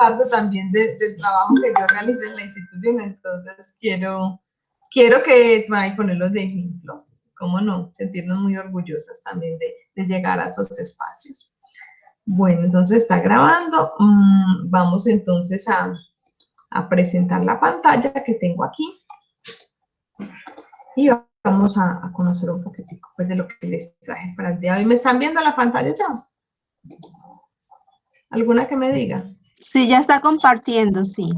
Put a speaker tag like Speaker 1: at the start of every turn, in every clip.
Speaker 1: parte también del trabajo que yo realizo en la institución, entonces quiero que vaya a ponerlos de ejemplo, cómo no, sentirnos muy orgullosas también de llegar a esos espacios. Bueno, entonces está grabando, vamos entonces a presentar la pantalla que tengo aquí y vamos a conocer un poquitico pues, de lo que les traje para el día de hoy. ¿Me están viendo la pantalla ya? ¿Alguna que me diga?
Speaker 2: Sí, ya está compartiendo, sí.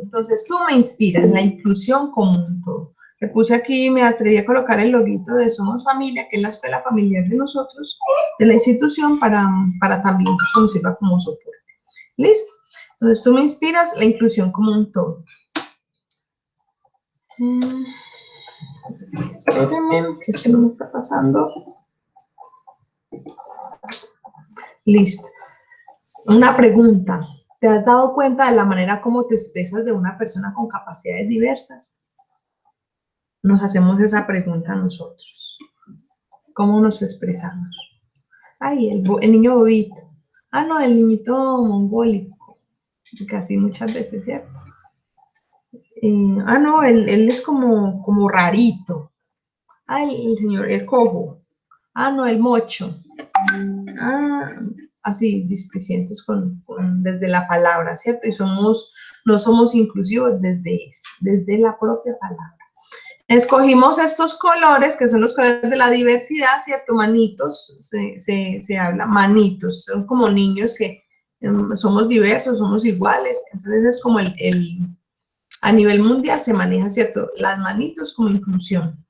Speaker 1: Entonces, tú me inspiras, la inclusión como un todo. Le puse aquí, me atreví a colocar el loguito de Somos Familia, que es la escuela familiar de nosotros, de la institución, para también que nos sirva como soporte. ¿Listo? Entonces, tú me inspiras, la inclusión como un todo. Espérenme, que es que no me está pasando. Listo. Una pregunta. ¿Te has dado cuenta de la manera como te expresas de una persona con capacidades diversas? Nos hacemos esa pregunta nosotros. ¿Cómo nos expresamos? Ay, el niño bobito. Ah, no, el niñito mongólico. Casi muchas veces, ¿cierto? No, él es como rarito. Ah, el señor, el cojo. Ah, no, el mocho. Ah, así, displicentes desde la palabra, ¿cierto? Y no somos inclusivos desde eso, desde la propia palabra. Escogimos estos colores, que son los colores de la diversidad, ¿cierto? Manitos, se habla, manitos, son como niños que somos diversos, somos iguales, entonces es como a nivel mundial se maneja, ¿cierto? Las manitos como inclusión,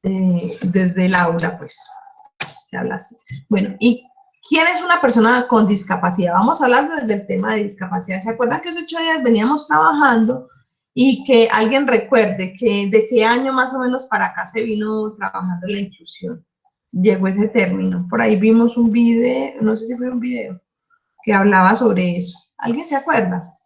Speaker 1: desde el aula, pues, se habla así. Bueno, ¿y quién es una persona con discapacidad? Vamos a hablar desde el tema de discapacidad. ¿Se acuerdan que hace 8 días veníamos trabajando y que alguien recuerde que de qué año más o menos para acá se vino trabajando la inclusión? Llegó ese término. Por ahí vimos un video, no sé si fue un video, que hablaba sobre eso. ¿Alguien se acuerda?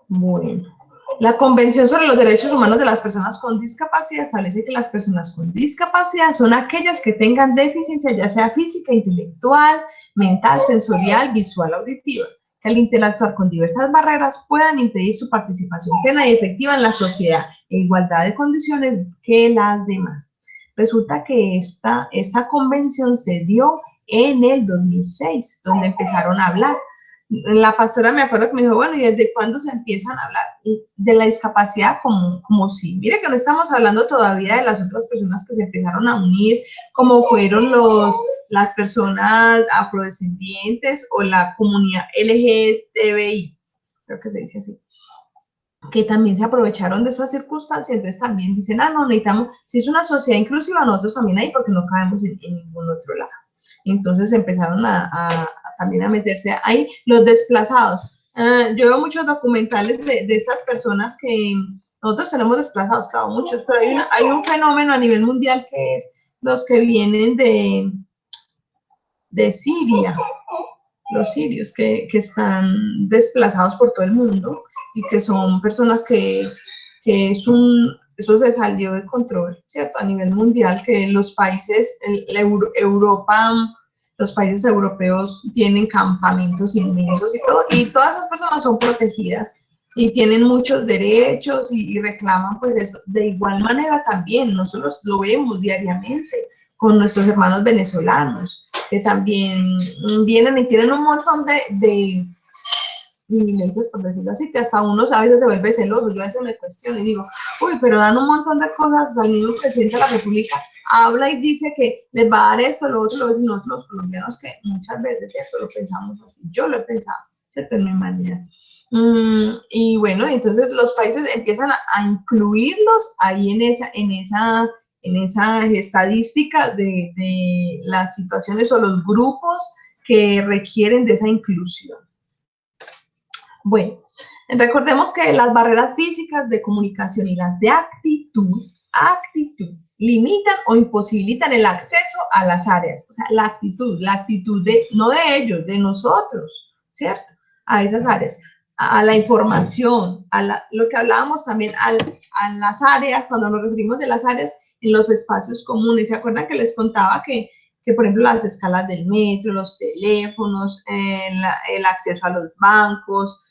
Speaker 1: Bueno. La Convención sobre los Derechos Humanos de las Personas con Discapacidad establece que las personas con discapacidad son aquellas que tengan deficiencia, ya sea física, intelectual, mental, sensorial, visual, auditiva, que al interactuar con diversas barreras puedan impedir su participación plena y efectiva en la sociedad en igualdad de condiciones que las demás. Resulta que esta convención se dio en el 2006, donde empezaron a hablar. La pastora me acuerdo que me dijo, bueno, ¿y desde cuándo se empiezan a hablar de la discapacidad como sí? Mire que no estamos hablando todavía de las otras personas que se empezaron a unir, como fueron las personas afrodescendientes o la comunidad LGTBI, creo que se dice así, que también se aprovecharon de esa circunstancia, entonces también dicen, no, necesitamos, si es una sociedad inclusiva, nosotros también ahí, porque no cabemos en ningún otro lado. Entonces empezaron también a meterse ahí los desplazados. Yo veo muchos documentales de estas personas que nosotros tenemos desplazados, claro, muchos, pero hay un fenómeno a nivel mundial que es los que vienen de Siria, los sirios que están desplazados por todo el mundo y que son personas que eso se salió de control, ¿cierto? A nivel mundial, que los países, Europa, los países europeos tienen campamentos inmensos y todas esas personas son protegidas y tienen muchos derechos y reclaman pues eso. De igual manera también, nosotros lo vemos diariamente con nuestros hermanos venezolanos, que también vienen y tienen un montón de privilegios, por decirlo así, que hasta uno a veces se vuelve celoso. Yo a veces me cuestiono y digo, uy, pero dan un montón de cosas al mismo presidente de la República, habla y dice que les va a dar esto, lo otro, y nosotros los colombianos que muchas veces, ¿cierto? Lo pensamos así, yo lo he pensado, ¿cierto? En mi manera. Y bueno, entonces los países empiezan a incluirlos ahí en esa estadística de las situaciones o los grupos que requieren de esa inclusión. Bueno, recordemos que las barreras físicas de comunicación y las de actitud, limitan o imposibilitan el acceso a las áreas. O sea, la actitud no de ellos, de nosotros, ¿cierto? A esas áreas, a la información, lo que hablábamos también, a las áreas, cuando nos referimos de las áreas en los espacios comunes. ¿Se acuerdan que les contaba que que por ejemplo las escalas del metro, los teléfonos, el acceso a los bancos,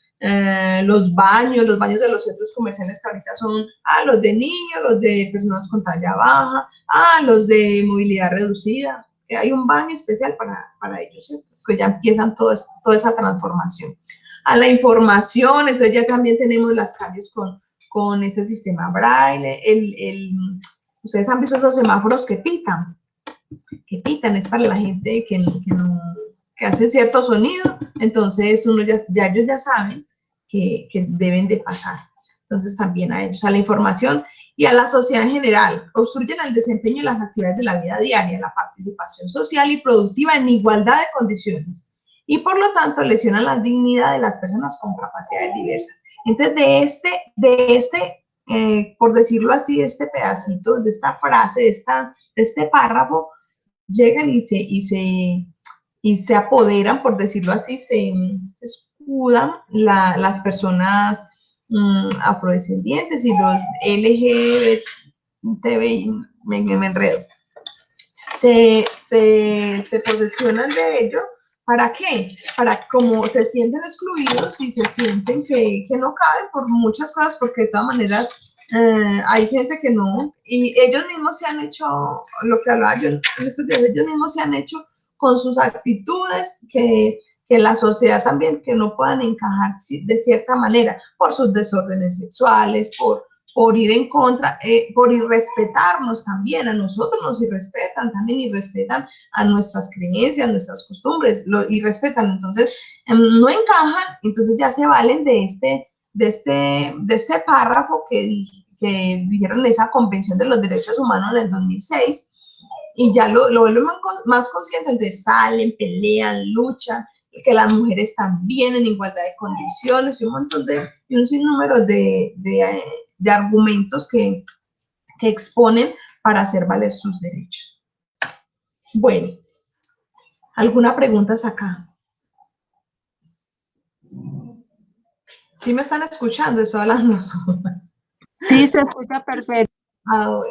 Speaker 1: los baños de los centros comerciales que ahorita son los de niños, los de personas con talla baja, los de movilidad reducida, que hay un baño especial para ellos, ¿sí? Que ya empiezan toda esa transformación. A la información, entonces ya también tenemos las calles con ese sistema braille, ustedes han visto los semáforos que pitan, es para la gente que hace cierto sonido, entonces ellos ya saben que deben de pasar. Entonces también a ellos, a la información y a la sociedad en general, obstruyen el desempeño de las actividades de la vida diaria, la participación social y productiva en igualdad de condiciones, y por lo tanto lesionan la dignidad de las personas con capacidades diversas. Entonces por decirlo así, este pedacito, de esta frase, de este párrafo, llegan y se apoderan, por decirlo así, se escudan las personas afrodescendientes y los LGBTI, me enredo, se posesionan de ello. ¿Para qué? Para como se sienten excluidos y se sienten que no caben por muchas cosas, porque de todas maneras hay gente que no, y ellos mismos se han hecho, lo que hablaba yo en estos días, ellos mismos se han hecho con sus actitudes que la sociedad también, que no puedan encajar de cierta manera, por sus desórdenes sexuales, por ir en contra, por irrespetarnos también, a nosotros nos irrespetan también, irrespetan a nuestras creencias, nuestras costumbres, lo irrespetan, entonces no encajan, entonces ya se valen de este párrafo que dijeron en esa Convención de los Derechos Humanos en el 2006, y ya lo vuelven más consciente, entonces salen, pelean, luchan, que las mujeres también en igualdad de condiciones, y un sinnúmero de argumentos que exponen para hacer valer sus derechos. Bueno, ¿alguna pregunta hasta acá? ¿Sí me están escuchando? Estoy hablando sola.
Speaker 2: Sí, se escucha perfecto.
Speaker 1: Bueno.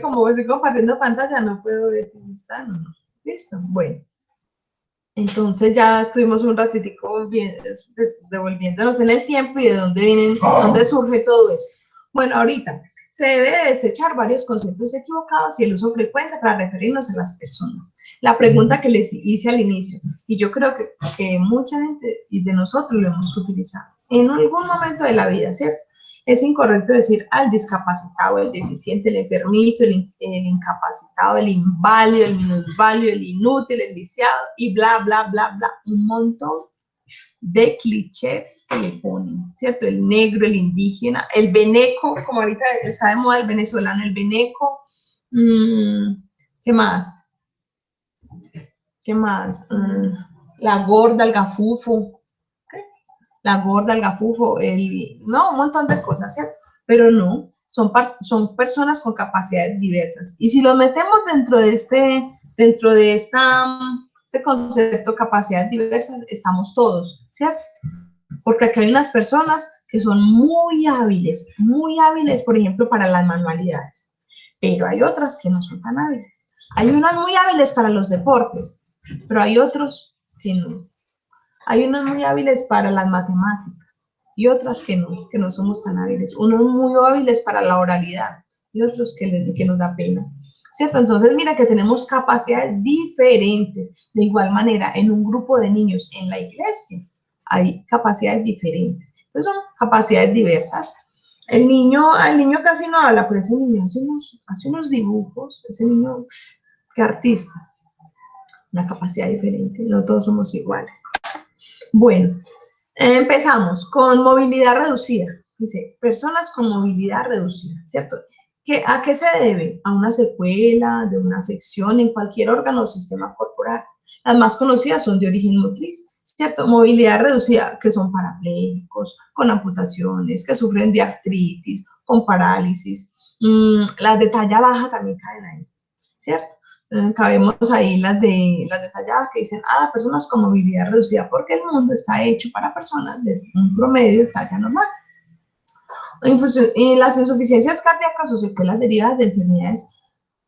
Speaker 1: Como estoy compartiendo pantalla, no puedo ver si están o no. Listo, bueno. Entonces ya estuvimos un ratitico devolviéndonos en el tiempo y de dónde surge todo eso. Bueno, ahorita se debe desechar varios conceptos equivocados y el uso frecuente para referirnos a las personas. La pregunta que les hice al inicio, y yo creo que mucha gente y de nosotros lo hemos utilizado en algún momento de la vida, ¿cierto? Es incorrecto decir al discapacitado, el deficiente, el enfermito, el incapacitado, el inválido, el minusválido, el inútil, el lisiado y bla, bla, bla, bla. Un montón de clichés que le ponen, ¿cierto? El negro, el indígena, el veneco, como ahorita está de moda el venezolano, el veneco. ¿Qué más? ¿Qué más? La gorda, el gafufo. La gorda, el gafufo, no, un montón de cosas, ¿cierto? Pero no, son personas con capacidades diversas. Y si los metemos dentro de este concepto de capacidades diversas, estamos todos, ¿cierto? Porque aquí hay unas personas que son muy hábiles, por ejemplo, para las manualidades. Pero hay otras que no son tan hábiles. Hay unas muy hábiles para los deportes, pero hay otros que no. Hay unos muy hábiles para las matemáticas y otras que no somos tan hábiles. Unos muy hábiles para la oralidad y otros que nos da pena, ¿cierto? Entonces, mira que tenemos capacidades diferentes. De igual manera, en un grupo de niños en la iglesia hay capacidades diferentes. Entonces, son capacidades diversas. El niño casi no habla, pero ese niño hace unos dibujos, ese niño, qué artista. Una capacidad diferente, no todos somos iguales. Bueno, empezamos con movilidad reducida. Dice, personas con movilidad reducida, ¿cierto? ¿A qué se debe? A una secuela, de una afección en cualquier órgano o sistema corporal. Las más conocidas son de origen motriz, ¿cierto? Movilidad reducida, que son parapléjicos, con amputaciones, que sufren de artritis, con parálisis. Las de talla baja también caen ahí, ¿cierto? Cabemos ahí las detalladas que dicen, personas con movilidad reducida, porque el mundo está hecho para personas de un promedio de talla normal. Y las insuficiencias cardíacas o secuelas derivadas de enfermedades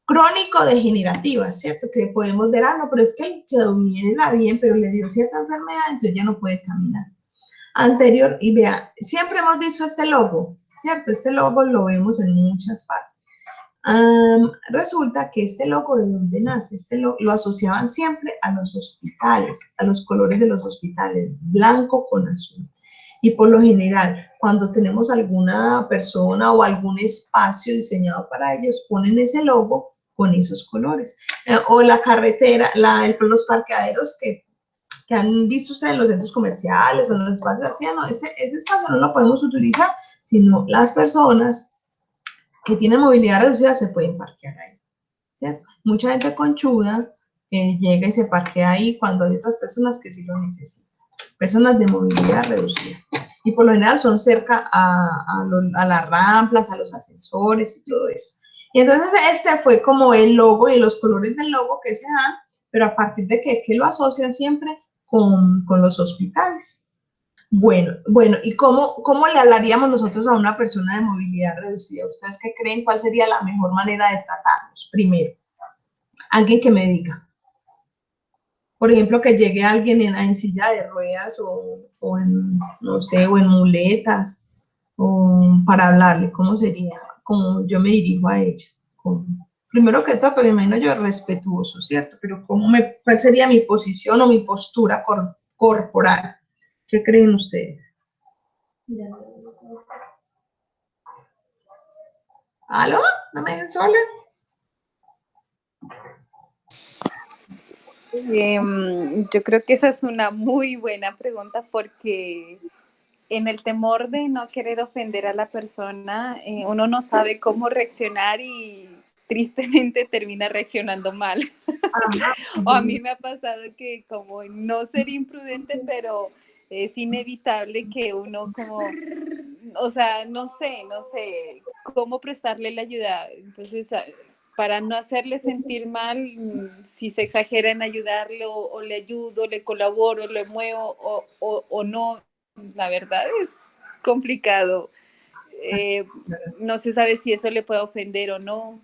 Speaker 1: crónico-degenerativas, ¿cierto? Que podemos ver, no, pero es que quedó bien, la bien, pero le dio cierta enfermedad, entonces ya no puede caminar. Anterior, y vea, siempre hemos visto este logo, ¿cierto? Este logo lo vemos en muchas partes. Resulta que este logo, ¿de dónde nace? Lo asociaban siempre a los hospitales, a los colores de los hospitales, blanco con azul. Y por lo general, cuando tenemos alguna persona o algún espacio diseñado para ellos, ponen ese logo con esos colores. O la carretera, los parqueaderos que han visto ustedes en los centros comerciales o en los espacios así, no, ese espacio no lo podemos utilizar, sino las personas que tienen movilidad reducida se pueden parquear ahí, ¿cierto? Mucha gente conchuda llega y se parquea ahí cuando hay otras personas que sí lo necesitan, personas de movilidad reducida. Y por lo general son cerca a las rampas, a los ascensores y todo eso. Y entonces este fue como el logo y los colores del logo que se dan, pero a partir de que lo asocian siempre con los hospitales. Bueno, ¿y cómo le hablaríamos nosotros a una persona de movilidad reducida? ¿Ustedes qué creen? ¿Cuál sería la mejor manera de tratarlos? Primero, alguien que me diga. Por ejemplo, que llegue alguien en silla de ruedas o en, no sé, o en muletas, o para hablarle, ¿cómo sería? Como yo me dirijo a ella. Primero que todo, pero me imagino yo respetuoso, ¿cierto? Pero ¿cuál sería mi posición o mi postura corporal? ¿Qué creen ustedes? ¿Aló? ¿No me dejen sola?
Speaker 3: Yo creo que esa es una muy buena pregunta porque en el temor de no querer ofender a la persona, uno no sabe cómo reaccionar y tristemente termina reaccionando mal. O a mí me ha pasado que como no ser imprudente, pero es inevitable que uno como, o sea, no sé cómo prestarle la ayuda. Entonces, para no hacerle sentir mal, si se exagera en ayudarlo, o le ayudo, le colaboro, le muevo o no, la verdad es complicado. No se sabe si eso le puede ofender o no.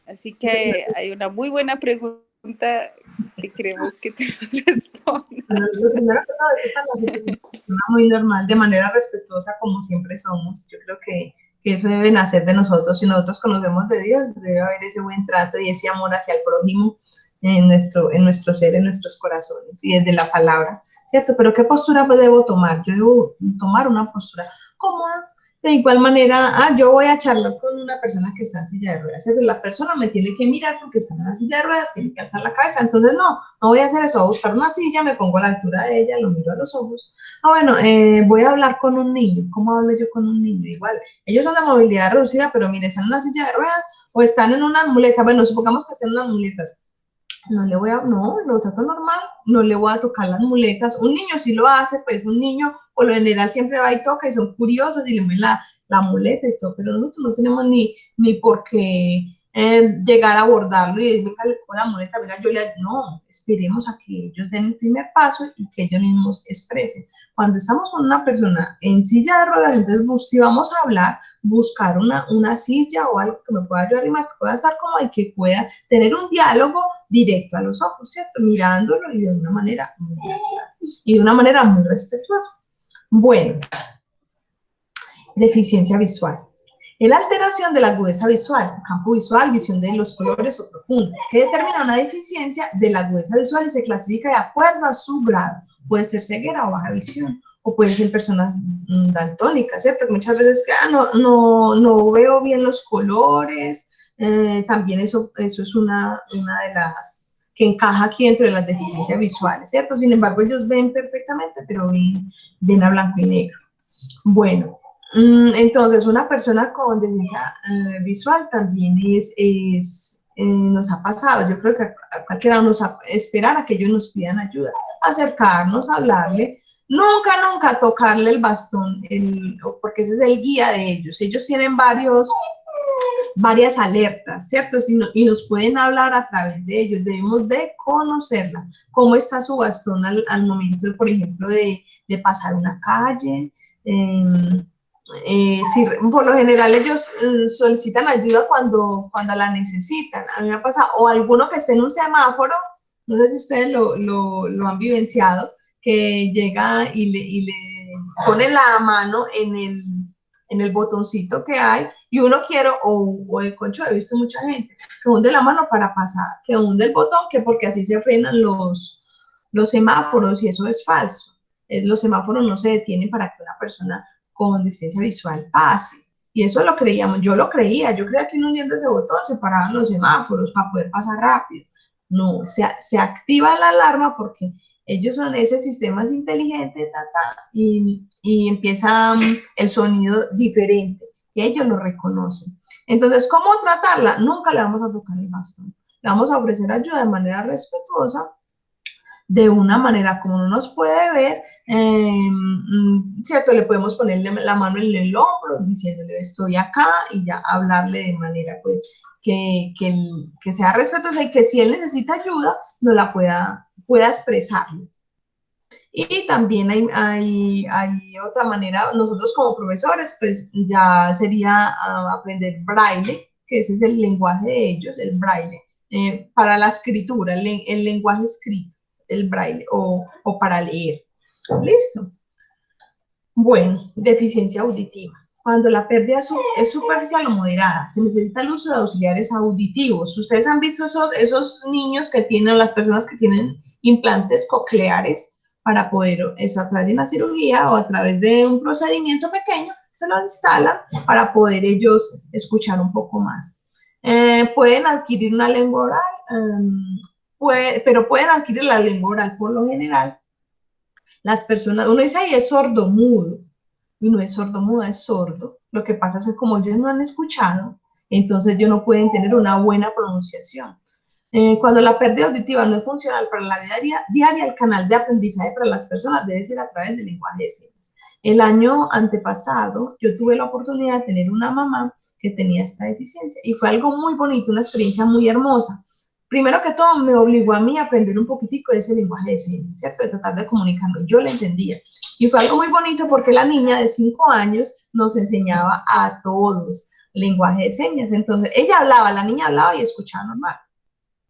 Speaker 3: Así que hay una muy buena pregunta que queremos que te responda.
Speaker 1: Lo primero que todo es una muy normal, de manera respetuosa, como siempre somos. Yo creo que eso debe nacer de nosotros. Si nosotros conocemos de Dios, debe haber ese buen trato y ese amor hacia el prójimo en nuestro ser, en nuestros corazones y desde la palabra, ¿cierto? Pero ¿qué postura debo tomar? Yo debo tomar una postura cómoda. De igual manera, yo voy a charlar con una persona que está en silla de ruedas. Entonces, la persona me tiene que mirar porque está en la silla de ruedas, tiene que alzar la cabeza. Entonces, no voy a hacer eso, voy a buscar una silla, me pongo a la altura de ella, lo miro a los ojos. Bueno, voy a hablar con un niño. ¿Cómo hablo yo con un niño? Igual, ellos son de movilidad reducida, pero mire, están en una silla de ruedas o están en unas muletas. Bueno, supongamos que estén en unas muletas. No, lo trato normal, no le voy a tocar las muletas. Un niño sí lo hace, pues un niño por lo general siempre va y toca y son curiosos y le mueven la muleta y todo, pero nosotros no tenemos ni por qué llegar a abordarlo y decir, venga, con la muleta, venga, no, esperemos a que ellos den el primer paso y que ellos mismos expresen. Cuando estamos con una persona en silla de ruedas, entonces si vamos a hablar, buscar una silla o algo que me pueda ayudar y que pueda estar cómoda y que pueda tener un diálogo directo a los ojos, ¿cierto? Mirándolo y de una manera muy natural y de una manera muy respetuosa. Bueno, deficiencia visual. Es la alteración de la agudeza visual, campo visual, visión de los colores o profundo, que determina una deficiencia de la agudeza visual y se clasifica de acuerdo a su grado. Puede ser ceguera o baja visión, o pueden ser personas daltónicas, ¿cierto? Que muchas veces no veo bien los colores, también eso es una de las que encaja aquí entre las deficiencias visuales, ¿cierto? Sin embargo, ellos ven perfectamente, pero ven a blanco y negro. Bueno, entonces una persona con deficiencia visual también nos ha pasado, yo creo que a cualquiera esperar a que ellos nos pidan ayuda, acercarnos, hablarle, nunca tocarle el bastón, porque ese es el guía de ellos tienen varias alertas, ¿cierto? Y nos pueden hablar a través de ellos, debemos de conocerla, cómo está su bastón al momento, por ejemplo, de pasar una calle, si, por lo general ellos solicitan ayuda cuando la necesitan. A mí me ha pasado, o alguno que esté en un semáforo, no sé si ustedes lo han vivenciado, que llega y le pone la mano en el botoncito que hay, y uno quiere, o de concho, he visto mucha gente que hunde la mano para pasar, que hunde el botón, que porque así se frenan los semáforos, y eso es falso. Los semáforos no se detienen para que una persona con deficiencia visual pase. Y eso lo creíamos, yo lo creía, yo creía que en un diente ese botón se paraban los semáforos para poder pasar rápido. No, se activa la alarma porque ellos son ese sistema inteligente y empieza el sonido diferente y ellos lo reconocen. Entonces, ¿cómo tratarla? Nunca le vamos a tocar el bastón. Le vamos a ofrecer ayuda de manera respetuosa, de una manera como no nos puede ver, ¿cierto? Le podemos ponerle la mano en el hombro, diciéndole estoy acá, y ya hablarle de manera, pues, que sea respetuosa, y que si él necesita ayuda, no la pueda expresarlo. Y también hay otra manera, nosotros como profesores, pues ya sería aprender braille, que ese es el lenguaje de ellos, el braille, para la escritura, el lenguaje escrito, el braille, o para leer. ¿Listo? Bueno, deficiencia auditiva. Cuando la pérdida es superficial o moderada, se necesita el uso de auxiliares auditivos. Ustedes han visto esos niños que tienen, las personas que tienen implantes cocleares, para poder, eso a través de una cirugía o a través de un procedimiento pequeño, se lo instalan para poder ellos escuchar un poco más. Pueden adquirir una lengua oral, pero pueden adquirir la lengua oral por lo general. Las personas, uno dice, ay, es sordomudo, y no es sordomudo, es sordo. Lo que pasa es que como ellos no han escuchado, entonces ellos no pueden tener una buena pronunciación. Cuando la pérdida auditiva no es funcional para la vida diaria, el canal de aprendizaje para las personas debe ser a través del lenguaje de señas. El año antepasado yo tuve la oportunidad de tener una mamá que tenía esta deficiencia, y fue algo muy bonito, una experiencia muy hermosa. Primero que todo, me obligó a mí a aprender un poquitico de ese lenguaje de señas, ¿cierto? De tratar de comunicarlo. Yo le entendía. Y fue algo muy bonito porque la niña de 5 años nos enseñaba a todos lenguaje de señas. Entonces, ella hablaba, la niña hablaba y escuchaba normal,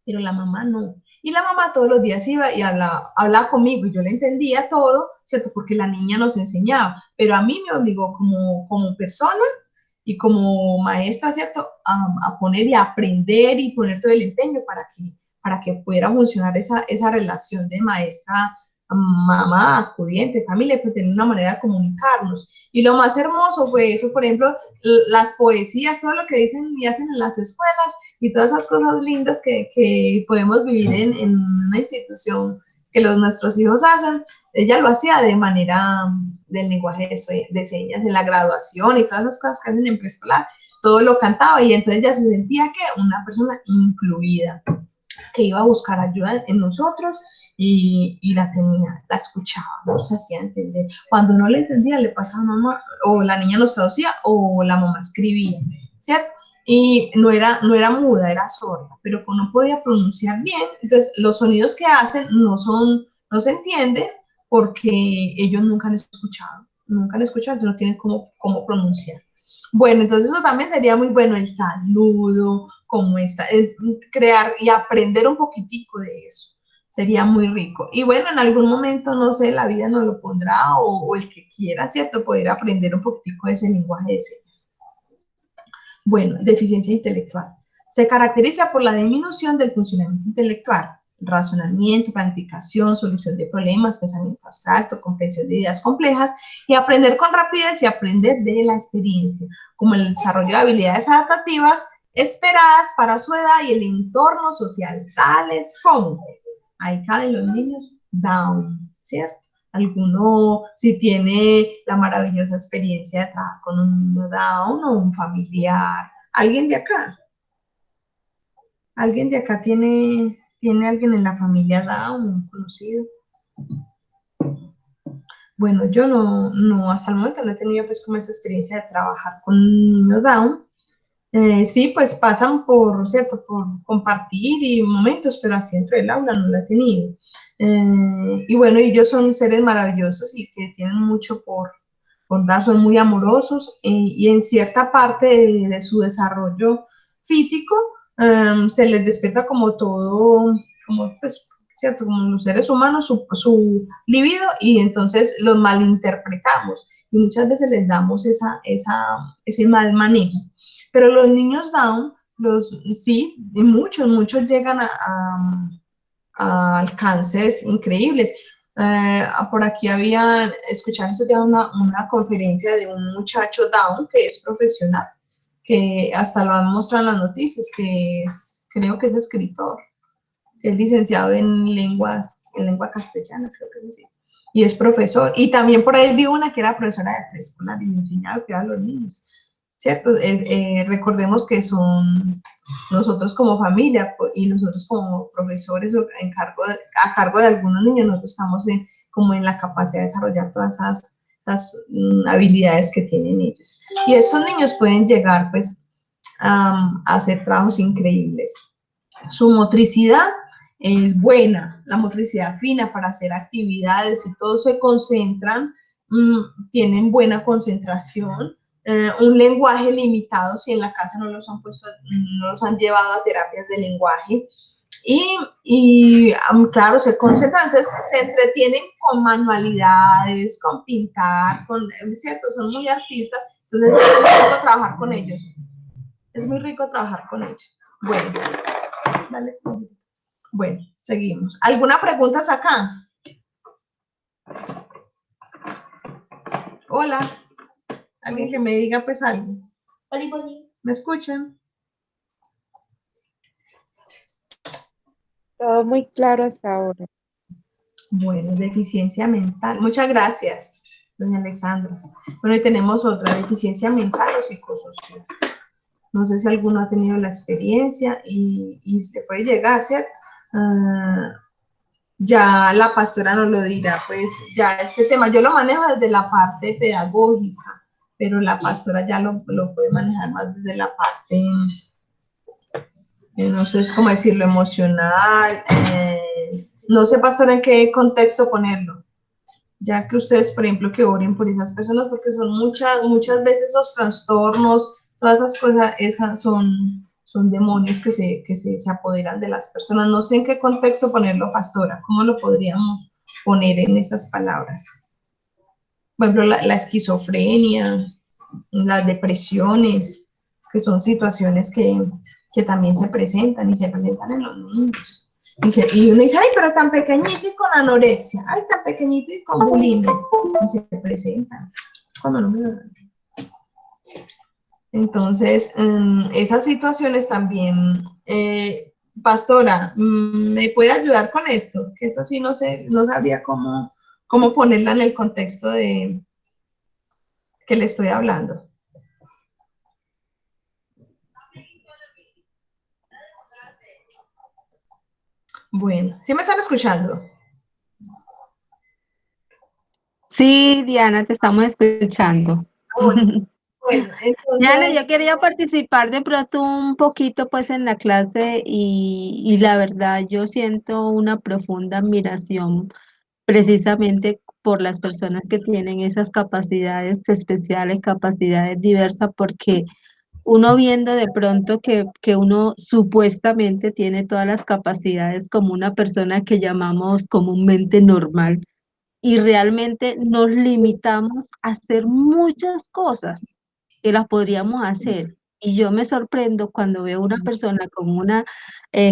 Speaker 1: pero la mamá no. Y la mamá todos los días iba y hablaba conmigo, y yo le entendía todo, ¿cierto? Porque la niña nos enseñaba, pero a mí me obligó como persona y como maestra, ¿cierto? A poner y a aprender y poner todo el empeño para que pudiera funcionar esa relación de maestra, mamá, acudiente, familia, pues tener una manera de comunicarnos. Y lo más hermoso fue eso, por ejemplo, las poesías, todo lo que dicen y hacen en las escuelas, y todas esas cosas lindas que podemos vivir en una institución que nuestros hijos hacen. Ella lo hacía de manera del lenguaje de señas en la graduación, y todas esas cosas que hacen en preescolar, todo lo cantaba, y entonces ya se sentía que una persona incluida, que iba a buscar ayuda en nosotros, y la tenía, la escuchaba, nos hacía entender. Cuando no le entendía, le pasaba a mamá, o la niña nos traducía, o la mamá escribía, ¿cierto? Y no era muda, era sorda, pero no podía pronunciar bien, entonces los sonidos que hacen no se entienden, porque ellos nunca han escuchado, entonces no tienen cómo pronunciar. Bueno, entonces eso también sería muy bueno, el saludo, cómo está, crear y aprender un poquitico de eso. Sería muy rico. Y bueno, en algún momento, no sé, la vida nos lo pondrá, o el que quiera, ¿cierto? Poder aprender un poquitico de ese lenguaje de señas. Bueno, deficiencia intelectual. Se caracteriza por la disminución del funcionamiento intelectual, razonamiento, planificación, solución de problemas, pensamiento abstracto, comprensión de ideas complejas, y aprender con rapidez y aprender de la experiencia, como el desarrollo de habilidades adaptativas esperadas para su edad y el entorno social, tales como, ahí caben los niños Down, ¿cierto? Alguno, si tiene la maravillosa experiencia de trabajar con un niño Down, o un familiar, alguien de acá tiene alguien en la familia Down, un conocido. Bueno, yo no, hasta el momento no he tenido pues como esa experiencia de trabajar con un niño Down. Sí, pues pasan ¿cierto? Por compartir y momentos, pero así dentro del aula no lo he tenido. Y bueno, ellos son seres maravillosos y que tienen mucho ¿verdad? Son muy amorosos y en cierta parte de su desarrollo físico se les despierta como todo, como pues, ¿cierto? Como los seres humanos, su libido y entonces los malinterpretamos y muchas veces les damos ese mal manejo. Pero los niños Down, sí, y muchos llegan a alcances increíbles. Por aquí había, escuchado eso ya una conferencia de un muchacho Down que es profesional, que hasta lo han mostrado en las noticias, creo que es escritor, que es licenciado en lengua castellana, creo que es así, y es profesor. Y también por ahí vi una que era profesora de preescolar y me enseñaba a cuidar a los niños, ¿cierto? Recordemos que son nosotros como familia y nosotros como profesores a cargo de algunos niños, nosotros estamos como en la capacidad de desarrollar todas esas habilidades que tienen ellos. Y esos niños pueden llegar pues a hacer trabajos increíbles. Su motricidad es buena, la motricidad fina para hacer actividades y todos se concentran, tienen buena concentración, un lenguaje limitado si en la casa no los han llevado a terapias de lenguaje claro, se concentran, entonces se entretienen con manualidades, con pintar, ¿cierto? Son muy artistas, entonces es muy rico trabajar con ellos. Es muy rico trabajar con ellos. Bueno, dale. Bueno, seguimos. ¿Alguna pregunta acá? Hola. Alguien que me diga pues algo. ¿Me escuchan?
Speaker 2: Todo muy claro hasta ahora.
Speaker 1: Bueno, deficiencia mental. Muchas gracias, doña Alexandra. Bueno, y tenemos otra, deficiencia mental o psicosocial. No sé si alguno ha tenido la experiencia y se puede llegar, ¿cierto? Ya la pastora nos lo dirá, pues ya este tema yo lo manejo desde la parte pedagógica, pero la pastora ya lo puede manejar más desde la parte, no sé cómo decirlo, emocional. No sé, pastora, en qué contexto ponerlo. Ya que ustedes, por ejemplo, que oren por esas personas, porque son muchas veces esos trastornos, todas esas cosas, son demonios que se apoderan de las personas. No sé en qué contexto ponerlo, pastora, ¿cómo lo podríamos poner en esas palabras? Por ejemplo, la esquizofrenia, las depresiones, que son situaciones que también se presentan y se presentan en los niños. Y uno dice, ay, pero tan pequeñito y con anorexia, ay, tan pequeñito y con bulimia, y se presentan cuando no me lo dan. Entonces, esas situaciones también, pastora, ¿me puede ayudar con esto? Que esta sí no sabría cómo ponerla en el contexto de que le estoy hablando. Bueno, ¿sí me están escuchando?
Speaker 2: Sí, Diana, te estamos escuchando.
Speaker 1: Bueno, entonces...
Speaker 2: Diana, yo quería participar de pronto un poquito pues en la clase y la verdad yo siento una profunda admiración precisamente por las personas que tienen esas capacidades especiales, capacidades diversas, porque uno viendo de pronto que uno supuestamente tiene todas las capacidades como una persona que llamamos comúnmente normal y realmente nos limitamos a hacer muchas cosas que las podríamos hacer. Y yo me sorprendo cuando veo una persona con una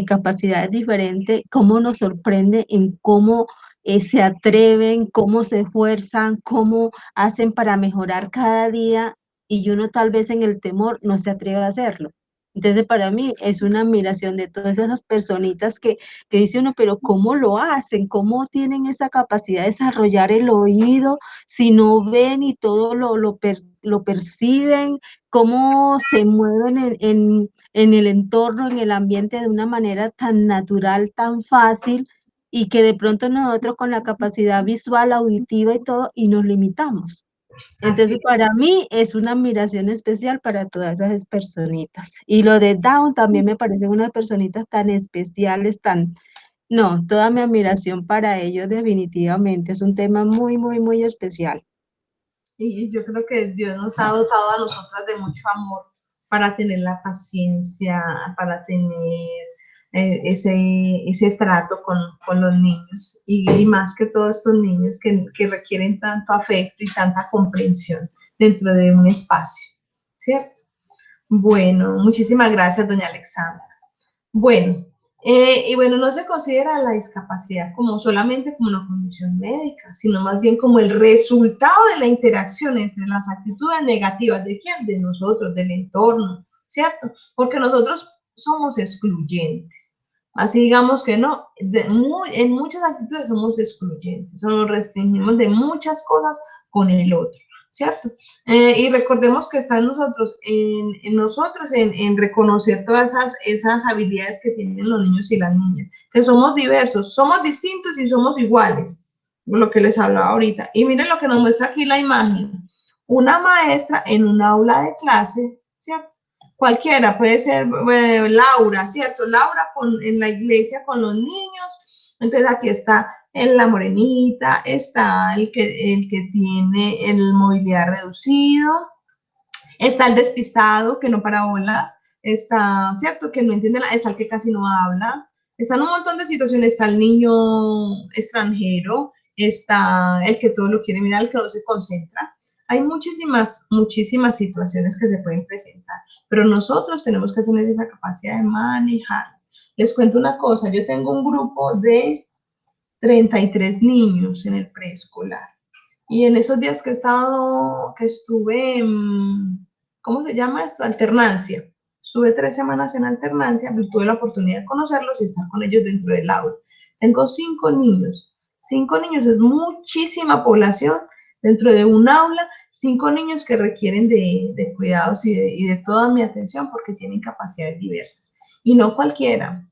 Speaker 2: capacidad diferente, cómo nos sorprende en cómo se atreven, cómo se esfuerzan, cómo hacen para mejorar cada día y uno tal vez en el temor no se atreve a hacerlo. Entonces, para mí es una admiración de todas esas personitas que dice uno, pero ¿cómo lo hacen? ¿Cómo tienen esa capacidad de desarrollar el oído si no ven y todo lo perciben? ¿Cómo se mueven en el entorno, en el ambiente de una manera tan natural, tan fácil? Y que de pronto nosotros con la capacidad visual, auditiva y todo, y nos limitamos. Entonces, para mí es una admiración especial para todas esas personitas. Y lo de Down también me parecen unas personitas tan especiales, no, toda mi admiración para ellos definitivamente. Es un tema muy, muy, muy especial.
Speaker 1: Y yo creo que Dios nos ha dotado a nosotras de mucho amor para tener la paciencia, para tener ese trato con los niños y más que todos estos niños que requieren tanto afecto y tanta comprensión dentro de un espacio, ¿cierto? Bueno, muchísimas gracias, doña Alexandra. Bueno, y bueno, no se considera la discapacidad como solamente como una condición médica, sino más bien como el resultado de la interacción entre las actitudes negativas de quién, de nosotros, del entorno, ¿cierto? Porque nosotros somos excluyentes. Así digamos que no, en muchas actitudes somos excluyentes, nos restringimos de muchas cosas con el otro, ¿cierto? Y recordemos que está en nosotros, en reconocer todas esas habilidades que tienen los niños y las niñas, que somos diversos, somos distintos y somos iguales, lo que les hablaba ahorita. Y miren lo que nos muestra aquí la imagen. Una maestra en un aula de clase, ¿cierto? Cualquiera, puede ser Laura, ¿cierto? Laura en la iglesia con los niños. Entonces aquí está en la morenita, está el que tiene el movilidad reducido, está el despistado que no para bolas, está, ¿cierto? Que no entiende, está el que casi no habla, están un montón de situaciones, está el niño extranjero, está el que todo lo quiere mirar, el que no se concentra. Hay muchísimas situaciones que se pueden presentar, pero nosotros tenemos que tener esa capacidad de manejar. Les cuento una cosa, yo tengo un grupo de 33 niños en el preescolar. Y en esos días que estuve, ¿cómo se llama esto? Alternancia. Estuve 3 semanas en alternancia, pues tuve la oportunidad de conocerlos y estar con ellos dentro del aula. Tengo 5 niños. 5 niños es muchísima población dentro de un aula. 5 niños que requieren de cuidados y de toda mi atención porque tienen capacidades diversas. Y no cualquiera.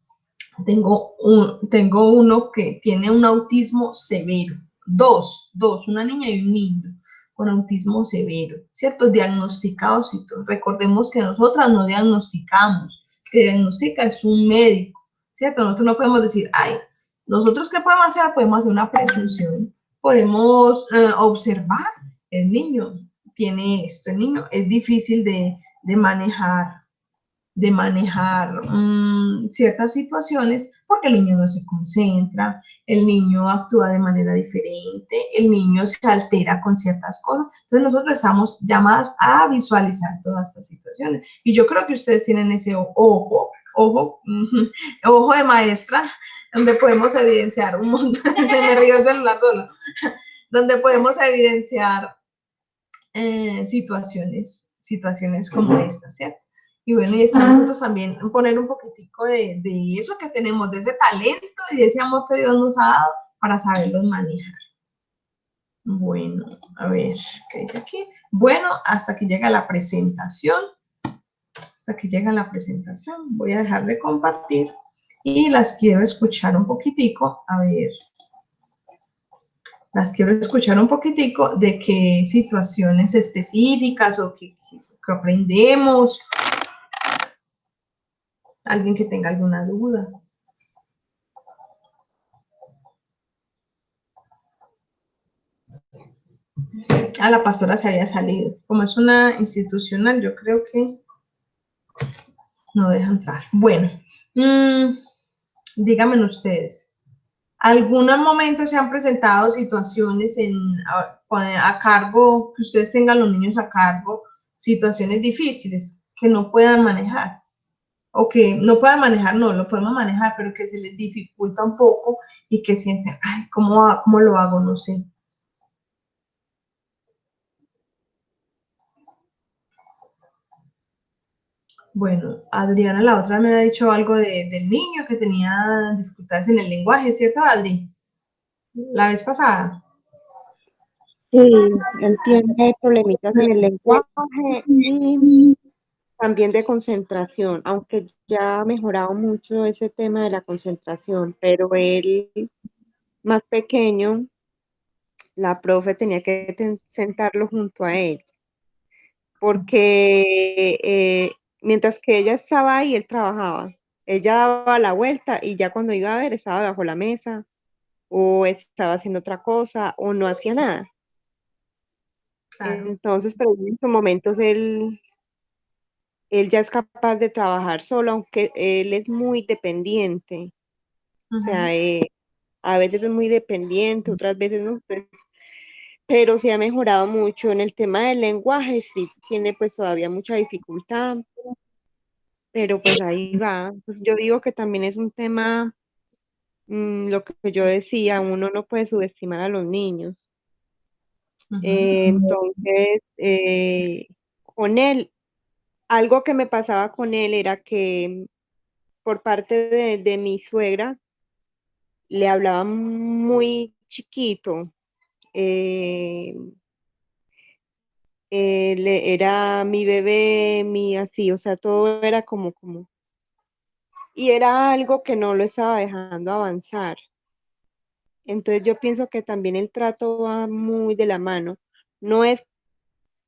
Speaker 1: Tengo uno que tiene un autismo severo, dos, una niña y un niño con autismo severo, ¿cierto? Diagnosticados y todo. Recordemos que nosotras no diagnosticamos, que diagnostica es un médico, ¿cierto? Nosotros no podemos decir, ay, nosotros ¿qué podemos hacer? Podemos hacer una presunción, podemos observar, el niño tiene esto, el niño es difícil de manejar ciertas situaciones porque el niño no se concentra, el niño actúa de manera diferente, el niño se altera con ciertas cosas. Entonces nosotros estamos llamadas a visualizar todas estas situaciones. Y yo creo que ustedes tienen ese ojo de maestra, donde podemos evidenciar un montón, se me rió el celular solo, donde podemos evidenciar situaciones como estas, ¿cierto? Y bueno, y estamos nosotros también poner un poquitico de eso que tenemos, de ese talento y de ese amor que Dios nos ha dado para saberlos manejar. Bueno, a ver, ¿qué dice aquí? Bueno, hasta aquí llega la presentación. Hasta aquí llega la presentación. Voy a dejar de compartir y las quiero escuchar un poquitico. A ver, las quiero escuchar un poquitico de qué situaciones específicas o que aprendemos. Alguien que tenga alguna duda. La pastora se había salido. Como es una institucional, yo creo que no deja entrar. Bueno, díganme ustedes. ¿Algún momento se han presentado situaciones a cargo, que ustedes tengan los niños a cargo, situaciones difíciles que no puedan manejar? O que no puedan manejar, no, lo podemos manejar, pero que se les dificulta un poco y que sienten, ay, ¿cómo lo hago? No sé. Bueno, Adriana, la otra me ha dicho algo del niño que tenía dificultades en el lenguaje, ¿cierto, Adri? La vez pasada.
Speaker 4: Sí, él tiene problemitas en el lenguaje y también de concentración, aunque ya ha mejorado mucho ese tema de la concentración, pero él más pequeño, la profe tenía que sentarlo junto a él, porque mientras que ella estaba ahí, él trabajaba. Ella daba la vuelta y ya cuando iba a ver estaba bajo la mesa o estaba haciendo otra cosa o no hacía nada.
Speaker 1: claro.
Speaker 4: Entonces, pero en estos momentos él ya es capaz de trabajar solo, aunque él es muy dependiente. O
Speaker 1: Ujú,
Speaker 4: sea, a veces es muy dependiente, otras veces no, pero sí ha mejorado mucho en el tema del lenguaje, sí tiene pues todavía mucha dificultad, pero pues ahí va. Pues yo digo que también es un tema, lo que yo decía, uno no puede subestimar a los niños.
Speaker 1: ujú,
Speaker 4: Entonces, con él, algo que me pasaba con él era que por parte de mi suegra le hablaba muy chiquito. eh, Era mi bebé, mi así, o sea, todo era y era algo que no lo estaba dejando avanzar. Entonces yo pienso que también el trato va muy de la mano. No es,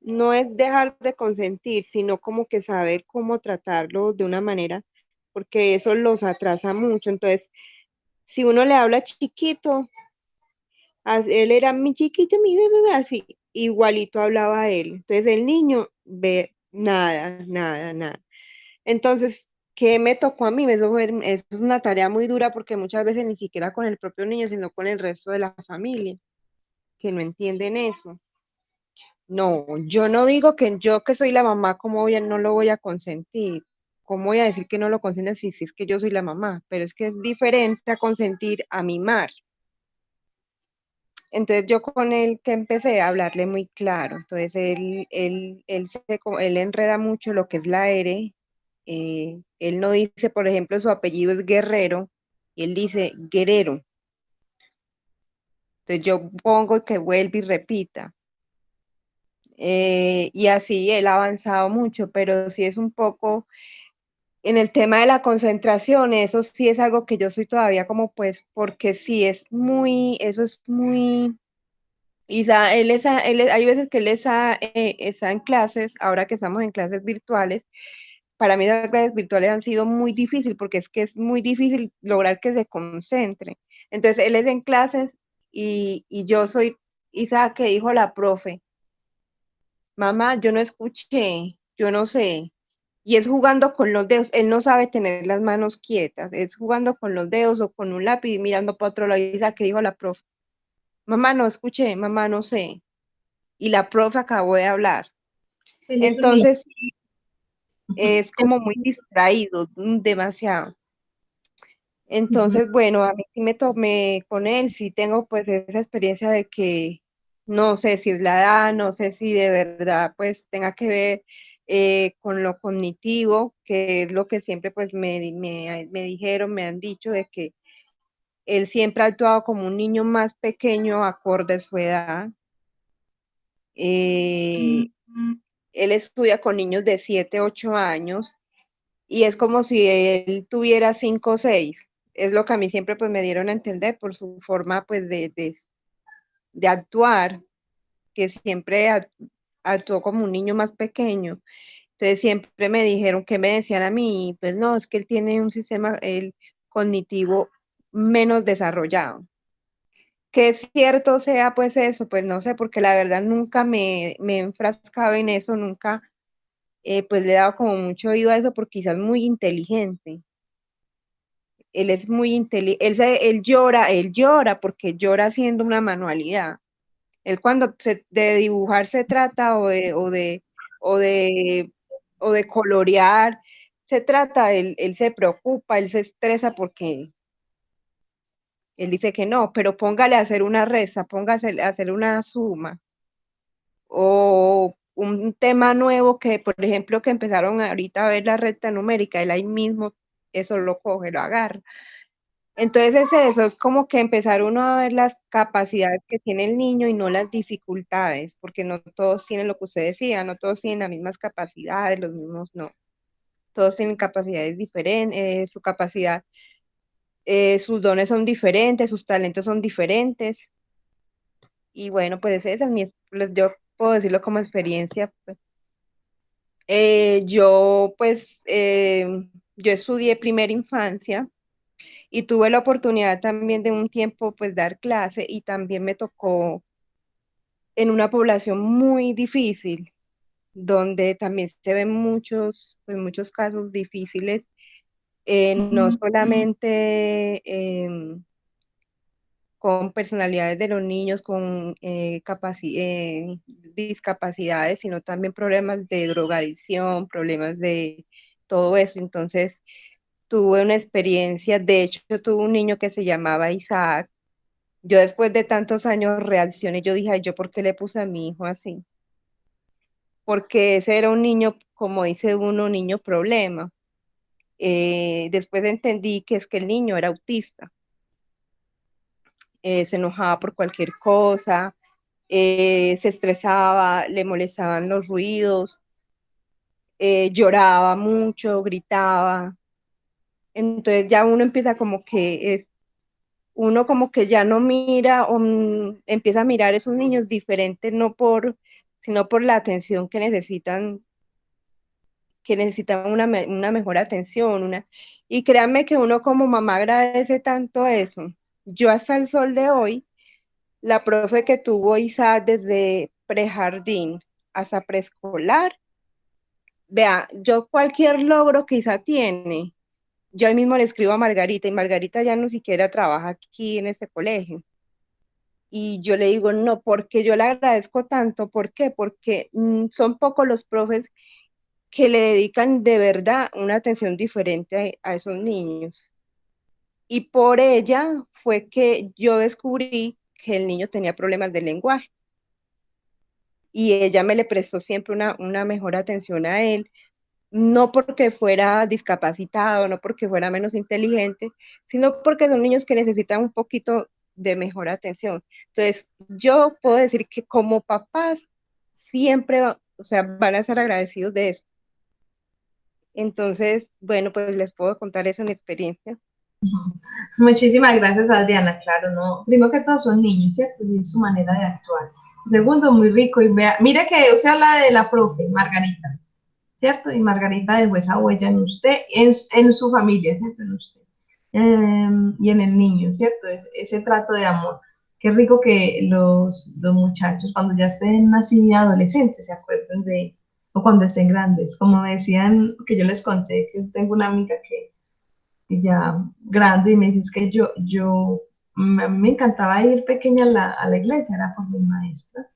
Speaker 4: no es dejar de consentir, sino como que saber cómo tratarlo de una manera, porque eso los atrasa mucho. Entonces, si uno le habla chiquito, él era mi chiquito, mi bebé, así, igualito hablaba él. Entonces el niño ve nada, nada, nada. Entonces, ¿qué me tocó a mí? Eso es una tarea muy dura porque muchas veces ni siquiera con el propio niño, sino con el resto de la familia, que no entienden eso. No, yo no digo que yo que soy la mamá, no lo voy a consentir? ¿Cómo voy a decir que no lo consienten si es que yo soy la mamá? Pero es que es diferente a consentir a mimar. Entonces yo con él que empecé a hablarle muy claro. Entonces él enreda mucho lo que es la R. Él no dice, por ejemplo, su apellido es Guerrero, y él dice Guerrero. Entonces yo pongo que vuelve y repita. Y así él ha avanzado mucho, pero sí es un poco en el tema de la concentración, eso sí es algo que yo soy todavía como pues, porque sí es muy, eso es muy. Hay veces que está en clases, ahora que estamos en clases virtuales, para mí las clases virtuales han sido muy difíciles porque es que es muy difícil lograr que se concentre. Entonces, él es en clases y yo soy Isa que dijo la profe, mamá, yo no escuché, yo no sé. Y es jugando con los dedos, él no sabe tener las manos quietas, es jugando con los dedos o con un lápiz y mirando para otro lado. Isa que dijo la profe, mamá, no escuché, mamá, no sé. Y la profe acabó de hablar.
Speaker 1: Él es un niño.
Speaker 4: Entonces es como muy distraído, demasiado.
Speaker 1: Ujú.
Speaker 4: Entonces, bueno, a mí sí me tomé con él, sí tengo pues esa experiencia de que no sé si es la edad, no sé si de verdad pues tenga que ver con lo cognitivo, que es lo que siempre pues me dijeron, me han dicho de que él siempre ha actuado como un niño más pequeño acorde a su edad. Eh, Él estudia con niños de 7, 8 años y es como si él tuviera 5 o 6. Es lo que a mí siempre pues me dieron a entender por su forma pues de actuar, que siempre actuó como un niño más pequeño. Entonces siempre me dijeron, que me decían a mí? Pues no, es que él tiene un sistema cognitivo menos desarrollado. Que es cierto sea pues eso, pues no sé, porque la verdad nunca me he enfrascado en eso, nunca pues le he dado como mucho oído a eso porque quizás es muy inteligente. Él es muy inteligente, él llora porque llora haciendo una manualidad. Él cuando de dibujar se trata o de, o de colorear se trata, él se preocupa, él se estresa porque él dice que no, pero póngale a hacer una resta, póngase a hacer una suma o un tema nuevo que, por ejemplo, que empezaron ahorita a ver la recta numérica, él ahí mismo eso lo coge, lo agarra. Entonces eso, es como que empezar uno a ver las capacidades que tiene el niño y no las dificultades, porque no todos tienen lo que usted decía, no todos tienen las mismas capacidades, los mismos no. Todos tienen capacidades diferentes, su capacidad, sus dones son diferentes, sus talentos son diferentes. Y bueno, pues esa es yo puedo decirlo como experiencia. Pues. Yo estudié primera infancia y tuve la oportunidad también de un tiempo pues dar clase y también me tocó en una población muy difícil, donde también se ven muchos, pues muchos casos difíciles, no solamente con personalidades de los niños, con discapacidades, sino también problemas de drogadicción, problemas de todo eso. Entonces, tuve una experiencia, de hecho, yo tuve un niño que se llamaba Isaac. Yo después de tantos años reaccioné, yo dije, "Ay, ¿yo por qué le puse a mi hijo así?" Porque ese era un niño, como dice uno, niño problema. Después entendí que es que el niño era autista. Se enojaba por cualquier cosa, se estresaba, le molestaban los ruidos, lloraba mucho, gritaba. Entonces ya uno empieza como que, uno como que ya no mira o empieza a mirar a esos niños diferentes, sino por la atención que necesitan una mejor atención. Y créanme que uno como mamá agradece tanto eso. Yo hasta el sol de hoy, la profe que tuvo Isa desde prejardín hasta preescolar, vea, yo cualquier logro que Isa tiene, yo ahí mismo le escribo a Margarita y Margarita ya no siquiera trabaja aquí en este colegio. Y yo le digo, no, porque yo le agradezco tanto. ¿Por qué? Porque son pocos los profes que le dedican de verdad una atención diferente a esos niños. Y por ella fue que yo descubrí que el niño tenía problemas de lenguaje. Y ella me le prestó siempre una mejor atención a él, no porque fuera discapacitado, no porque fuera menos inteligente, sino porque son niños que necesitan un poquito de mejor atención. Entonces, yo puedo decir que como papás siempre, o sea, van a ser agradecidos de eso. Entonces, bueno, pues les puedo contar esa mi experiencia.
Speaker 1: Muchísimas gracias, Adriana. Claro, no. Primero que todo son niños, ¿cierto? Y es su manera de actuar. Segundo, muy rico. Y vea, mire que usted habla de la profe, Margarita, ¿cierto? Y Margarita dejó esa huella en usted, en su familia, ¿cierto? En usted. Y en el niño, ¿cierto? Ese trato de amor. Qué rico que los muchachos, cuando ya estén así adolescentes, se acuerden de, o cuando estén grandes. Como me decían, que yo les conté, que tengo una amiga que ya grande y me dices que a mí me encantaba ir pequeña a la iglesia, era por mi maestra.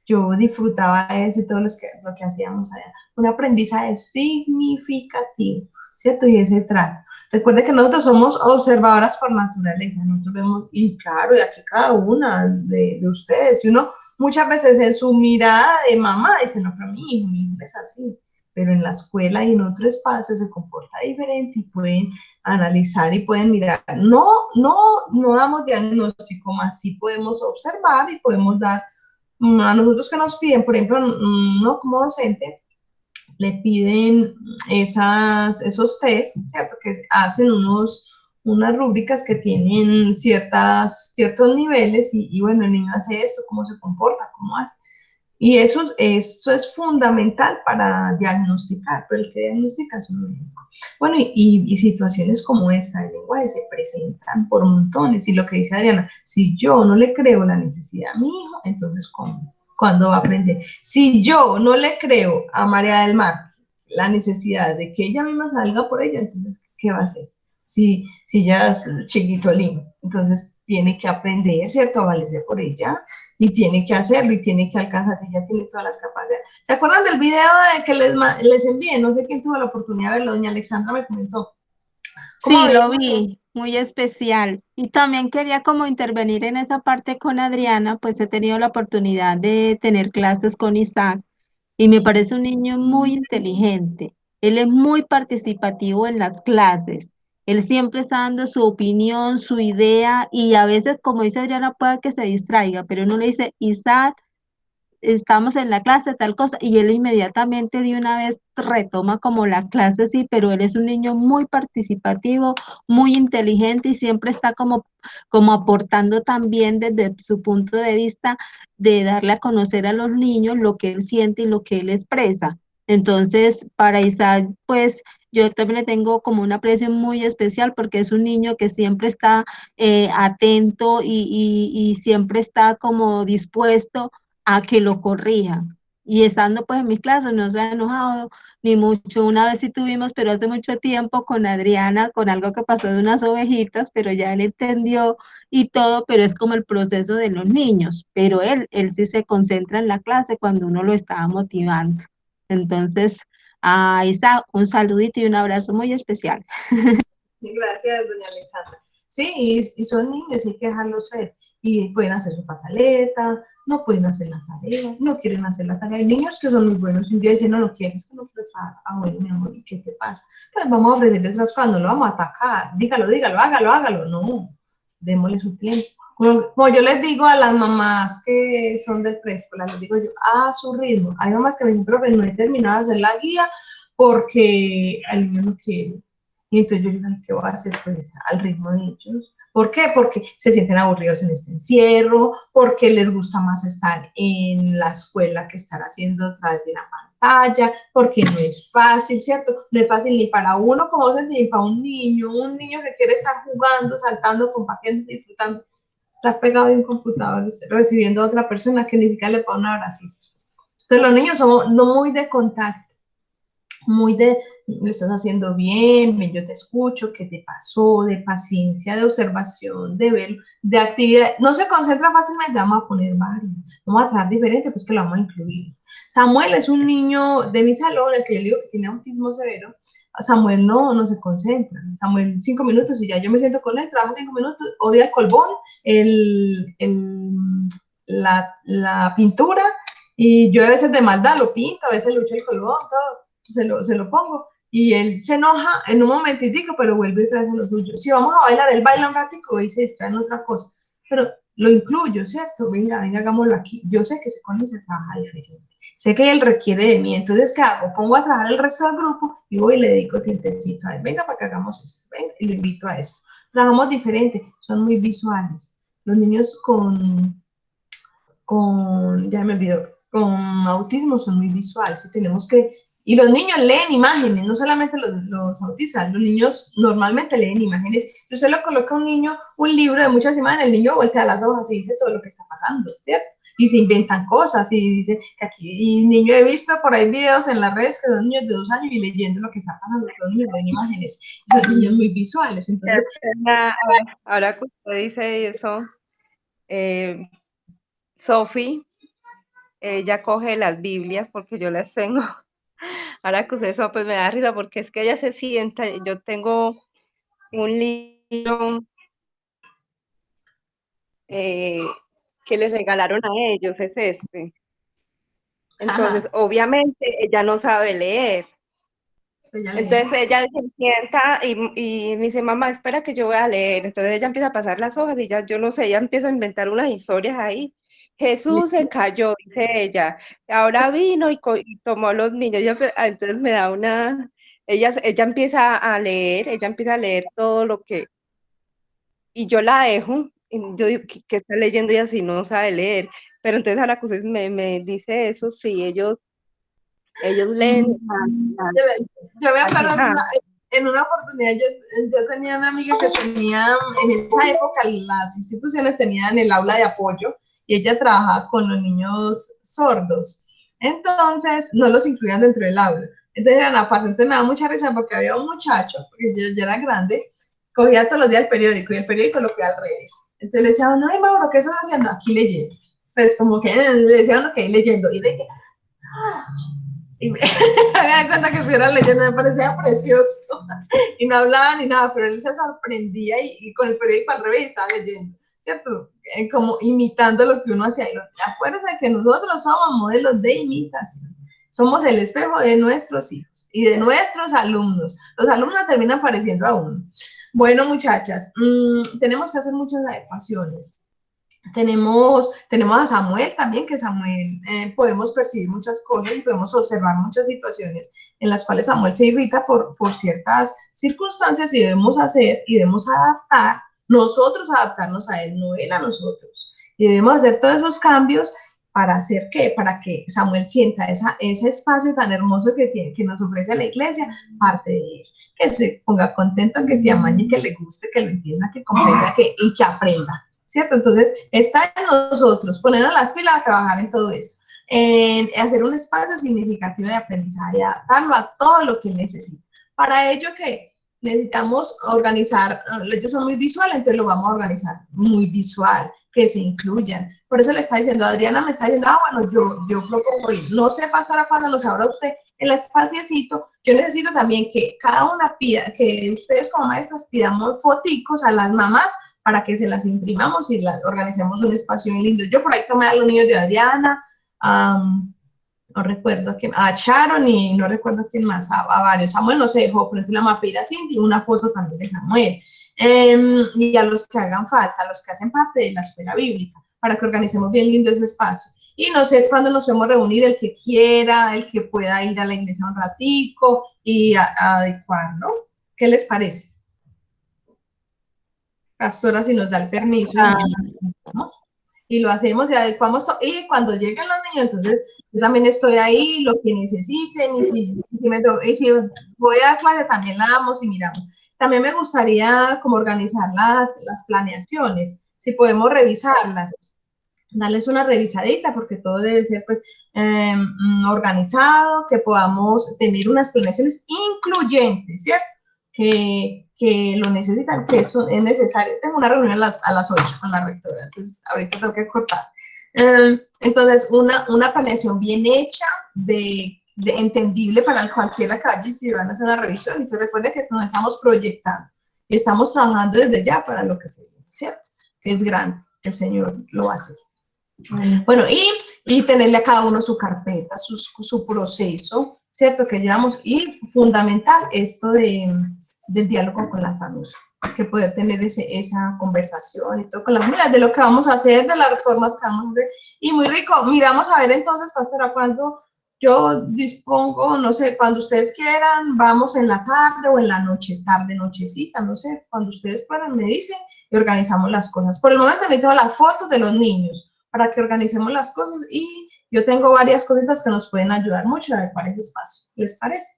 Speaker 1: Yo disfrutaba eso y todo lo que hacíamos allá. Un aprendizaje significativo, ¿cierto? Y ese trato. Recuerde que nosotros somos observadoras por naturaleza, nosotros vemos, y claro, y aquí cada una de ustedes, y uno muchas veces en su mirada de mamá dice, no, pero mi hijo es así, pero en la escuela y en otro espacio se comporta diferente y pueden analizar y pueden mirar. No damos diagnóstico, más sí podemos observar y podemos dar a nosotros que nos piden, por ejemplo, no como docente, le piden esos test, ¿cierto? Que hacen unas rúbricas que tienen ciertos niveles y bueno, el niño hace esto, cómo se comporta, cómo hace. Y eso es fundamental para diagnosticar, pero el que diagnostica es un médico. Bueno, y situaciones como esta de lenguaje se presentan por montones. Y lo que dice Adriana, si yo no le creo la necesidad a mi hijo, entonces ¿cómo? ¿Cuándo va a aprender? Si yo no le creo a María del Mar la necesidad de que ella misma salga por ella, entonces ¿qué va a hacer? Si ya es chiquitolín, entonces tiene que aprender, ¿cierto? A valerse por ella y tiene que hacerlo y tiene que alcanzar, ella tiene todas las capacidades. ¿Se acuerdan del video de que les envié? No sé quién tuvo la oportunidad de verlo, doña Alexandra me comentó.
Speaker 2: Sí, lo vi, muy especial. Y también quería como intervenir en esa parte con Adriana, pues he tenido la oportunidad de tener clases con Isaac y me parece un niño muy inteligente. Él es muy participativo en las clases. Él siempre está dando su opinión, su idea y a veces, como dice Adriana, puede que se distraiga, pero uno le dice, Isaac, estamos en la clase, tal cosa, y él inmediatamente de una vez retoma como la clase, sí, pero él es un niño muy participativo, muy inteligente y siempre está como aportando también desde su punto de vista de darle a conocer a los niños lo que él siente y lo que él expresa. Entonces, para Isaac, pues yo también le tengo como una aprecio muy especial porque es un niño que siempre está atento y siempre está como dispuesto a que lo corrija. Y estando pues en mis clases no se ha enojado ni mucho. Una vez sí tuvimos, pero hace mucho tiempo con Adriana, con algo que pasó de unas ovejitas, pero ya él entendió y todo, pero es como el proceso de los niños. Pero él sí se concentra en la clase cuando uno lo estaba motivando. Entonces, ahí está, un saludito y un abrazo muy especial.
Speaker 1: Gracias, doña Alexandra. Sí, y son niños, hay que dejarlos ser. Y pueden hacer su pataleta, no pueden hacer la tarea, no quieren hacer la tarea. Hay niños que son muy buenos y un día dicen, no, no quiero, es que no prepara. Ah, bueno, mi amor, ¿y qué te pasa? Pues vamos a ofrecerle traspaso, no lo vamos a atacar. Dígalo, dígalo, hágalo, hágalo. No, démosle su tiempo. Como yo les digo a las mamás que son del preescolar, les digo yo, a su ritmo. Hay mamás que me dicen, profe, no he terminado de hacer la guía porque el niño no quiere. Y entonces yo digo, ¿qué voy a hacer? Pues al ritmo de ellos. ¿Por qué? Porque se sienten aburridos en este encierro, porque les gusta más estar en la escuela que estar haciendo a través de una pantalla, porque no es fácil, ¿cierto? No es fácil ni para uno como docente, ni para un niño que quiere estar jugando, saltando, compartiendo, disfrutando, estar pegado de un computador, recibiendo a otra persona que ni siquiera le pone un abracito. Entonces los niños son no muy de contacto, muy de, lo estás haciendo bien, yo te escucho, qué te pasó, de paciencia, de observación, de ver, de actividad. No se concentra fácilmente, vamos a poner varios, vamos a tratar diferente, pues que lo vamos a incluir. Samuel es un niño de mi salón, el que yo digo que tiene autismo severo. Samuel no se concentra. Samuel 5 minutos y ya yo me siento con él, trabaja 5 minutos, odia el colbón, la pintura, y yo a veces de maldad lo pinto, a veces le echo el colbón, todo. Se lo pongo y él se enoja en un momentitico, pero vuelve y trae lo suyo. Si vamos a bailar, él baila un ratico y se distrae en otra cosa, pero lo incluyo, ¿cierto? Venga, hagámoslo aquí. Yo sé que con él se trabaja diferente, sé que él requiere de mí, entonces, ¿qué hago? Pongo a trabajar el resto del grupo y voy y le dedico tiempecito a él. Venga, para que hagamos esto, venga, y lo invito a esto. Trabajamos diferente, son muy visuales. Los niños ya me olvidó, con autismo son muy visuales y tenemos que, y los niños leen imágenes, no solamente los autistas, los niños normalmente leen imágenes. Yo se lo coloca a un niño un libro de muchas imágenes, el niño voltea las hojas y dice todo lo que está pasando, ¿cierto? Y se inventan cosas y dice que aquí, y niño, he visto por ahí videos en las redes que son niños de 2 años y leyendo lo que está pasando, los niños leen imágenes, son niños muy visuales, entonces.
Speaker 4: Ahora que usted dice eso, Sophie, ella coge las Biblias porque yo las tengo. Ahora que usted eso, pues me da risa porque es que ella se sienta, yo tengo un libro que les regalaron a ellos, es este. Entonces, obviamente, ella no sabe leer. Entonces ella se sienta y me dice, mamá, espera que yo voy a leer. Entonces ella empieza a pasar las hojas y ya, yo no sé, ella empieza a inventar unas historias ahí. Jesús se cayó, dice ella. Ahora vino y tomó a los niños. Entonces me da una... ella empieza a leer, ella empieza a leer todo lo que... Y yo la dejo. Y yo digo, ¿qué está leyendo? Y así no sabe leer. Pero entonces ahora que usted me dice eso, sí, ellos leen.
Speaker 1: Yo me acuerdo en una oportunidad, yo tenía una amiga que tenía, en esa época las instituciones tenían el aula de apoyo y ella trabajaba con los niños sordos. Entonces, no los incluían dentro del aula. Entonces eran aparte. Entonces me da mucha risa porque había un muchacho, porque ya era grande, cogía todos los días el periódico y el periódico lo cogía al revés. Entonces le decía, no, Mauro, ¿qué estás haciendo? Aquí leyendo. Pues como que le decían, ok, leyendo. Y de que, y me da cuenta que estuviera leyendo, me parecía precioso. Y no hablaba ni nada, pero él se sorprendía y con el periódico al revés estaba leyendo, ¿cierto? Como imitando lo que uno hacía. Y acuérdense que nosotros somos modelos de imitación. Somos el espejo de nuestros hijos y de nuestros alumnos. Los alumnos terminan pareciendo a uno. Bueno, muchachas, tenemos que hacer muchas adecuaciones. Tenemos a Samuel también, que Samuel podemos percibir muchas cosas y podemos observar muchas situaciones en las cuales Samuel se irrita por ciertas circunstancias y debemos hacer y debemos adaptar, nosotros adaptarnos a él, no él a nosotros. Y debemos hacer todos esos cambios para hacer ¿qué? Para que Samuel sienta ese espacio tan hermoso que nos ofrece la iglesia, parte de él, que se ponga contento, que se amañe, que le guste, que lo entienda, que comprenda y que aprenda. ¿cierto? Entonces, está en nosotros ponernos las pilas a trabajar en todo eso, en hacer un espacio significativo de aprendizaje, adaptarlo a todo lo que necesita. Para ello, ¿qué? Necesitamos organizar, ellos son muy visuales, entonces lo vamos a organizar muy visual, que se incluyan. Por eso le está diciendo, Adriana me está diciendo, bueno, yo propongo ir. No sé, pastora, cuando nos abra usted el espaciecito, yo necesito también que cada una pida, que ustedes como maestras pidamos foticos a las mamás para que se las imprimamos y las organicemos un espacio muy lindo. Yo por ahí tomé a los niños de Adriana, no recuerdo a quién, a Sharon y no recuerdo a quién más, a varios. Samuel no se dejó, por ejemplo, la mapera Cindy, una foto también de Samuel. Y a los que hagan falta, a los que hacen parte de la escuela bíblica, para que organicemos bien lindo ese espacio. Y no sé cuándo nos podemos reunir, el que quiera, el que pueda ir a la iglesia un ratico y adecuarlo. ¿Qué les parece? Pastora, si nos da el permiso y lo hacemos y adecuamos todo. Y cuando lleguen los niños, entonces yo también estoy ahí, lo que necesiten, y si voy a clase también la damos y miramos. También me gustaría como organizar las planeaciones, si podemos revisarlas, darles una revisadita, porque todo debe ser pues organizado, que podamos tener unas planeaciones incluyentes, ¿cierto? Que lo necesitan, que eso es necesario. Tengo una reunión a las 8 con la rectora, entonces ahorita tengo que cortar. Entonces, una planeación bien hecha, de entendible para cualquiera que vaya y si van a hacer una revisión. Entonces, recuerden que nos estamos proyectando y estamos trabajando desde ya para lo que se viene, ¿cierto? Que es grande, que el Señor lo va a hacer. Bueno, y tenerle a cada uno su carpeta, su proceso, ¿cierto? Que llevamos, y fundamental esto del diálogo con las familias, que poder tener esa conversación y todo con las familias, de lo que vamos a hacer, de las reformas que vamos a hacer, y muy rico. Miramos a ver entonces, pastora, cuando yo dispongo, no sé, cuando ustedes quieran, vamos en la tarde o en la noche, tarde, nochecita, no sé, cuando ustedes puedan, me dicen y organizamos las cosas. Por el momento necesito las fotos de los niños para que organicemos las cosas y yo tengo varias cositas que nos pueden ayudar mucho a adecuar ese espacio. ¿Les parece?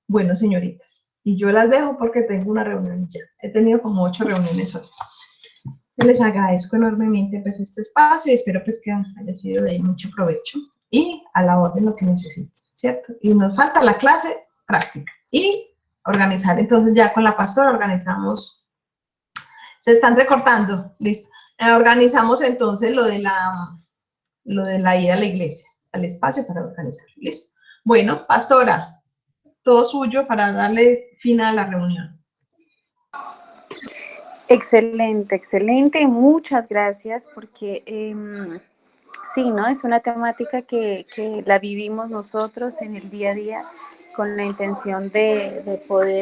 Speaker 1: Bueno, señoritas, y yo las dejo porque tengo una reunión ya. He tenido como 8 reuniones hoy. Les agradezco enormemente pues este espacio y espero pues que haya sido de mucho provecho y a la orden lo que necesiten, ¿cierto? Y nos falta la clase práctica y organizar. Entonces ya con la pastora organizamos. Se están recortando, listo. Organizamos entonces lo de la ida a la iglesia, al espacio para organizar, listo. Bueno, pastora, todo suyo para darle fin a la reunión.
Speaker 3: Excelente, excelente. Muchas gracias porque sí, ¿no? Es una temática que la vivimos nosotros en el día a día con la intención de poder